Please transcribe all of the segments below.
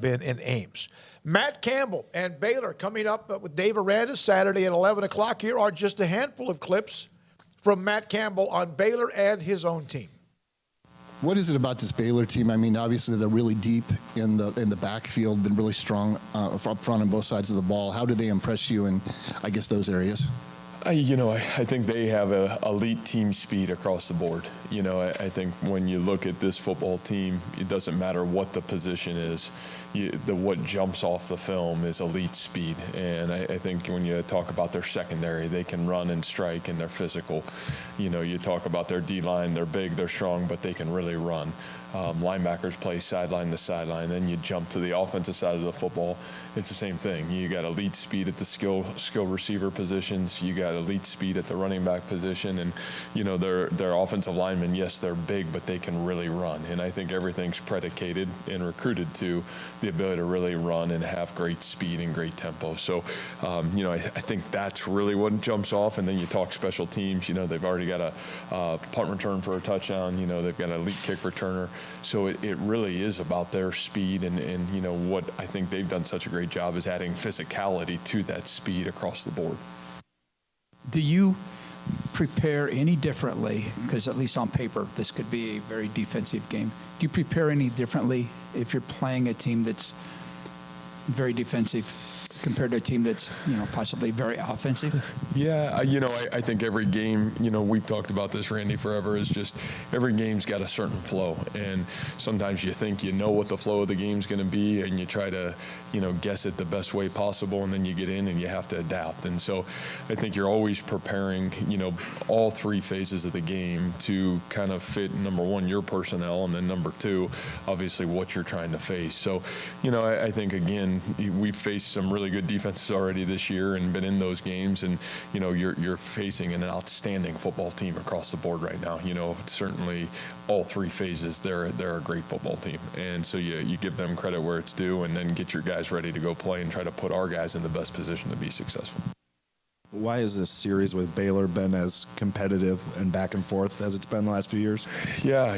been in Ames. Matt Campbell and Baylor coming up with Dave Aranda Saturday at 11 o'clock. Here are just a handful of clips from Matt Campbell on Baylor and his own team. What is it about this Baylor team? I mean, obviously they're really deep in the backfield, been really strong up front on both sides of the ball. How do they impress you in, I guess, those areas? I think they have a elite team speed across the board. I think when you look at this football team, it doesn't matter what the position is. What jumps off the film is elite speed. And I think when you talk about their secondary, they can run and strike and they're physical. You talk about their D-line, they're big, they're strong, but they can really run. Linebackers play sideline to sideline. Then you jump to the offensive side of the football. It's the same thing. You got elite speed at the skill receiver positions. You got elite speed at the running back position. And, their offensive linemen, yes, they're big, but they can really run. And I think everything's predicated and recruited to the ability to really run and have great speed and great tempo. So, I think that's really what jumps off. And then you talk special teams. They've already got a punt return for a touchdown. They've got an elite kick returner. So it really is about their speed, and what I think they've done such a great job is adding physicality to that speed across the board. Do you prepare any differently, because at least on paper this could be a very defensive game, do you prepare any differently if you're playing a team that's very defensive compared to a team that's, possibly very offensive? Yeah, I think every game, we've talked about this, Randy, forever, is just every game's got a certain flow. And sometimes you think you know what the flow of the game's going to be, and you try to, guess it the best way possible, and then you get in and you have to adapt. And so I think you're always preparing, all three phases of the game to kind of fit, number one, your personnel, and then number two, obviously what you're trying to face. So, I think, again, we've faced some really good defenses already this year and been in those games, and you're facing an outstanding football team across the board right now. Certainly all three phases, they're a great football team, and so you give them credit where it's due, and then get your guys ready to go play and try to put our guys in the best position to be successful. Why has this series with Baylor been as competitive and back and forth as it's been the last few years? Yeah,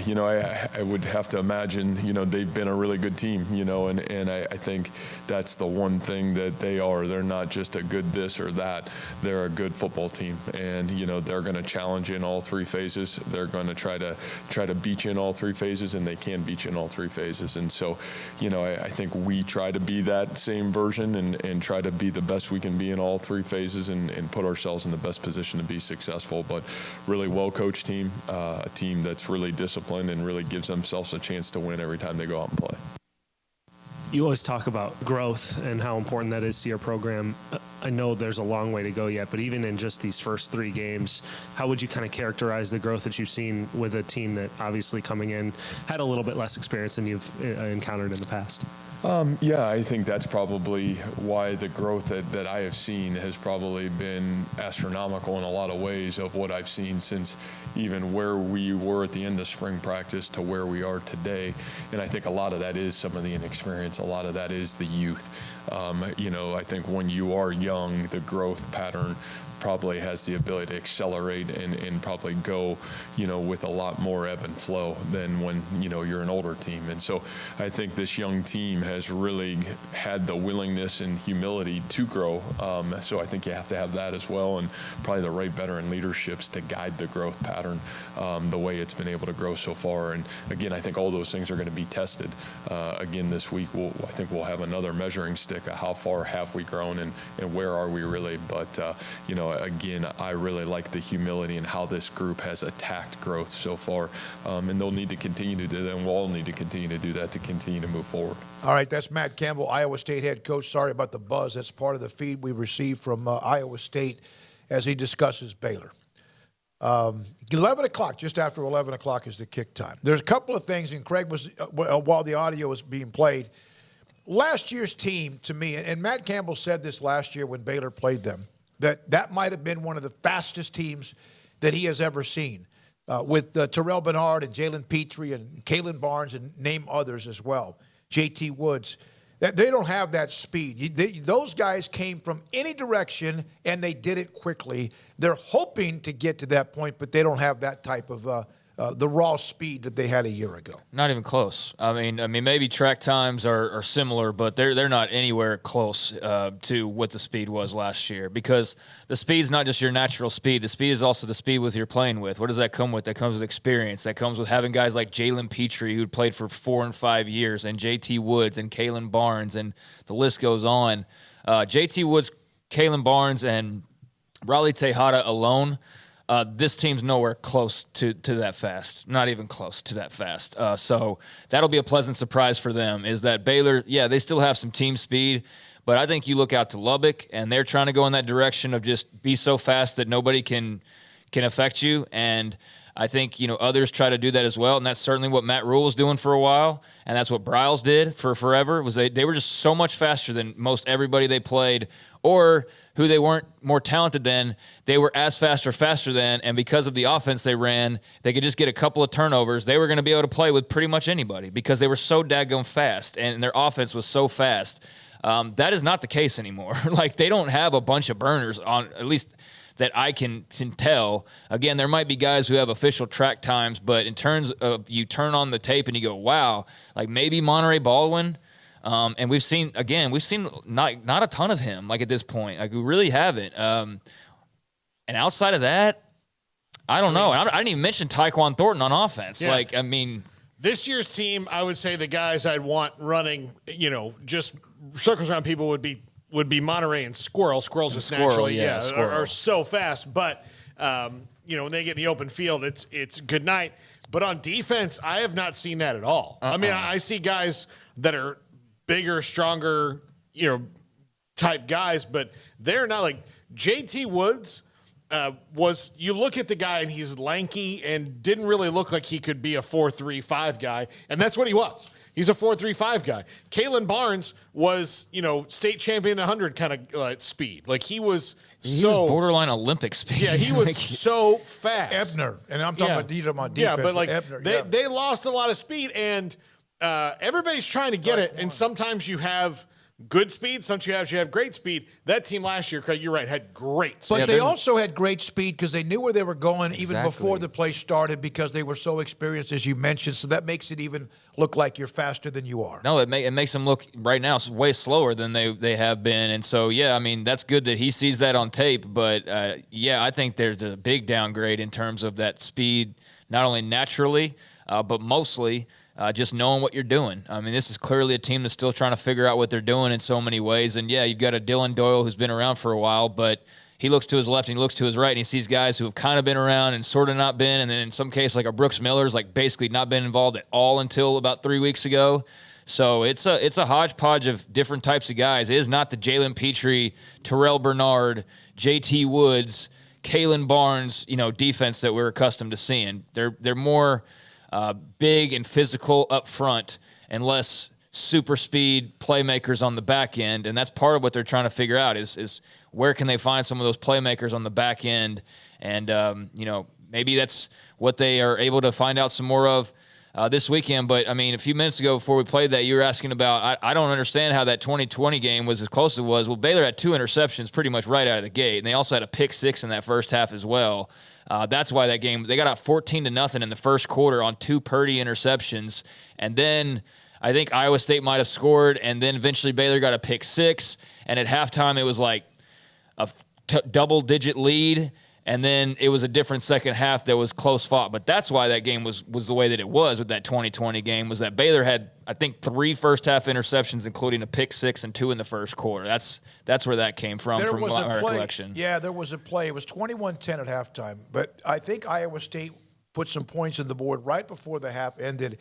I would have to imagine, they've been a really good team, and I think that's the one thing that they are. They're not just a good this or that. They're a good football team, and, they're going to challenge you in all three phases. They're going to try to beat you in all three phases, and they can beat you in all three phases. And so, I think we try to be that same version and try to be the best we can be in all three phases and put ourselves in the best position to be successful. But really well-coached team, a team that's really disciplined and really gives themselves a chance to win every time they go out and play. You always talk about growth and how important that is to your program. I know there's a long way to go yet, but even in just these first three games, how would you kind of characterize the growth that you've seen with a team that obviously coming in had a little bit less experience than you've encountered in the past? Yeah, I think that's probably why the growth that I have seen has probably been astronomical in a lot of ways of what I've seen since even where we were at the end of spring practice to where we are today. And I think a lot of that is some of the inexperience. A lot of that is the youth. I think when you are young, the growth pattern probably has the ability to accelerate and probably go, with a lot more ebb and flow than when, you're an older team. And so I think this young team has really had the willingness and humility to grow. So I think you have to have that as well, and probably the right veteran leaderships to guide the growth pattern the way it's been able to grow so far. And again, I think all those things are going to be tested again this week. I think we'll have another measuring stick of how far have we grown and where are we really. But, again, I really like the humility and how this group has attacked growth so far. And they'll need to continue to do that, and we'll all need to continue to do that to continue to move forward. All right, that's Matt Campbell, Iowa State head coach. Sorry about the buzz. That's part of the feed we received from Iowa State as he discusses Baylor. 11 o'clock, just after 11 o'clock is the kick time. There's a couple of things, and Craig was, while the audio was being played, last year's team, to me, and Matt Campbell said this last year when Baylor played them, that might have been one of the fastest teams that he has ever seen, with Terrell Bernard and Jalen Petrie and Kalen Barnes and name others as well, J.T. Woods. They don't have that speed. Those guys came from any direction, and they did it quickly. They're hoping to get to that point, but they don't have that type of the raw speed that they had a year ago. Not even close. I mean, maybe track times are similar, but they're not anywhere close to what the speed was last year. Because the speed's not just your natural speed. The speed is also the speed with you're playing with. What does that come with? That comes with experience. That comes with having guys like Jalen Petrie, who played for 4 and 5 years, and J.T. Woods and Kalen Barnes, and the list goes on. J.T. Woods, Kalen Barnes, and Raleigh Tejada alone. This team's nowhere close to that fast, not even close to that fast. So that'll be a pleasant surprise for them, is that Baylor, yeah, they still have some team speed, but I think you look out to Lubbock, and they're trying to go in that direction of just be so fast that nobody can affect you. And I think, others try to do that as well, and that's certainly what Matt Rule was doing for a while, and that's what Bryles did for forever, was they were just so much faster than most everybody they played, or who they weren't more talented than, they were as fast or faster than, and because of the offense they ran, they could just get a couple of turnovers. They were going to be able to play with pretty much anybody because they were so daggone fast, and their offense was so fast. That is not the case anymore. Like, they don't have a bunch of burners on, at least that I can tell. Again, there might be guys who have official track times, but in terms of you turn on the tape and you go, wow, like maybe Monterey Baldwin. And we've seen not a ton of him, like, at this point. Like, we really haven't. And outside of that, I don't know. I didn't even mention Tyquan Thornton on offense. Yeah. Like, I mean, This year's team, I would say the guys I'd want running, just circles around people would be Monterey and Squirrel. Squirrel's just Squirrel, naturally, yeah, Squirrel. are so fast. But, when they get in the open field, it's good night. But on defense, I have not seen that at all. I mean, I see guys that are bigger, stronger, type guys, but they're not like JT Woods. You look at the guy and he's lanky and didn't really look like he could be a 4.35 guy, and that's what he was. He's a 4.35 guy. Kalen Barnes was, state champion 100 kind of speed. Like, he was borderline Olympic speed. Yeah, he was so fast. Ebner, and I'm talking about defense. Yeah, but like Ebner, they lost a lot of speed, and everybody's trying to get it. And sometimes you have good speed, sometimes you have great speed. That team last year, Craig, you're right, had great speed. But they also had great speed because they knew where they were going even Exactly. before the play started because they were so experienced, as you mentioned. So that makes it even look like you're faster than you are. No, it makes them look right now way slower than they have been. And so, yeah, I mean, that's good that he sees that on tape. But, I think there's a big downgrade in terms of that speed, not only naturally, but mostly just knowing what you're doing. I mean, this is clearly a team that's still trying to figure out what they're doing in so many ways. And, yeah, you've got a Dylan Doyle who's been around for a while, but he looks to his left and he looks to his right, and he sees guys who have kind of been around and sort of not been, and then in some case, like a Brooks Miller's, like, basically not been involved at all until about 3 weeks ago. So it's a hodgepodge of different types of guys. It is not the Jalen Petrie, Terrell Bernard, J.T. Woods, Kalen Barnes, defense that we're accustomed to seeing. They're more big and physical up front and less super speed playmakers on the back end. And that's part of what they're trying to figure out is where can they find some of those playmakers on the back end. And, maybe that's what they are able to find out some more of this weekend. But, I mean, a few minutes ago before we played that, you were asking about, I don't understand how that 2020 game was as close as it was. Well, Baylor had 2 interceptions pretty much right out of the gate, and they also had a pick 6 in that first half as well. That's why that game, they got out 14-0 in the first quarter on 2 Purdy interceptions. And then I think Iowa State might have scored, and then eventually Baylor got a pick 6. And at halftime, it was like a double-digit lead. And then it was a different second half that was close fought. But that's why that game was the way that it was with that 2020 game, was that Baylor had, I think, 3 first-half interceptions, including a pick 6 and 2 in the first quarter. That's where that came from my recollection. Yeah, there was a play. It was 21-10 at halftime. But I think Iowa State put some points on the board right before the half ended.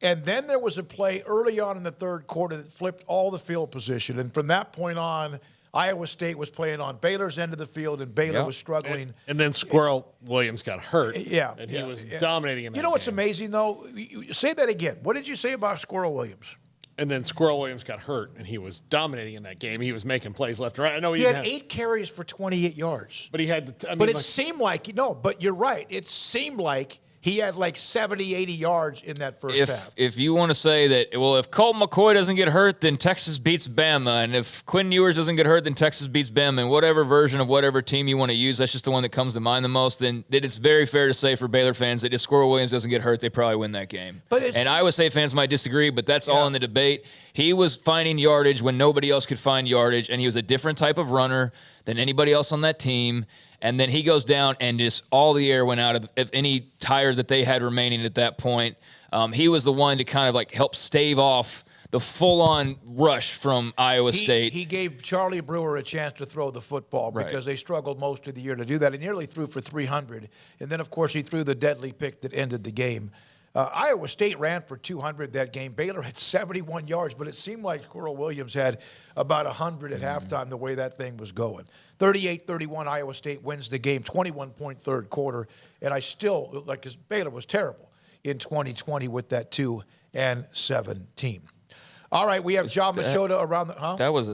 And then there was a play early on in the third quarter that flipped all the field position. And from that point on, Iowa State was playing on Baylor's end of the field, and Baylor was struggling. And then Squirrel Williams got hurt. Yeah. And he was dominating in that You know what's game. amazing, though? Say that again. What did you say about Squirrel Williams? And then Squirrel Williams got hurt, and he was dominating in that game. He was making plays left and right. I know He had 8 carries for 28 yards. but he had. But it seemed like, but you're right. It seemed like He had like 70, 80 yards in that first half. If you want to say that, well, if Colt McCoy doesn't get hurt, then Texas beats Bama. And if Quinn Ewers doesn't get hurt, then Texas beats Bama. And whatever version of whatever team you want to use, that's just the one that comes to mind the most. Then it's very fair to say for Baylor fans that if Squirrel Williams doesn't get hurt, they probably win that game. And Iowa State fans might disagree, but that's all in the debate. He was finding yardage when nobody else could find yardage, and he was a different type of runner than anybody else on that team. And then he goes down, and just all the air went out of any tire that they had remaining at that point. He was the one to kind of like help stave off the full-on rush from Iowa State. He gave Charlie Brewer a chance to throw the football because they struggled most of the year to do that. He nearly threw for 300. And then, of course, he threw the deadly pick that ended the game. Iowa State ran for 200 that game. Baylor had 71 yards, but it seemed like Squirrel Williams had about 100 at halftime the way that thing was going. 38-31, Iowa State wins the game, 21-point third quarter. And I still, because Baylor was terrible in 2020 with that 2-7 team. All right, we have John Machota around the – That was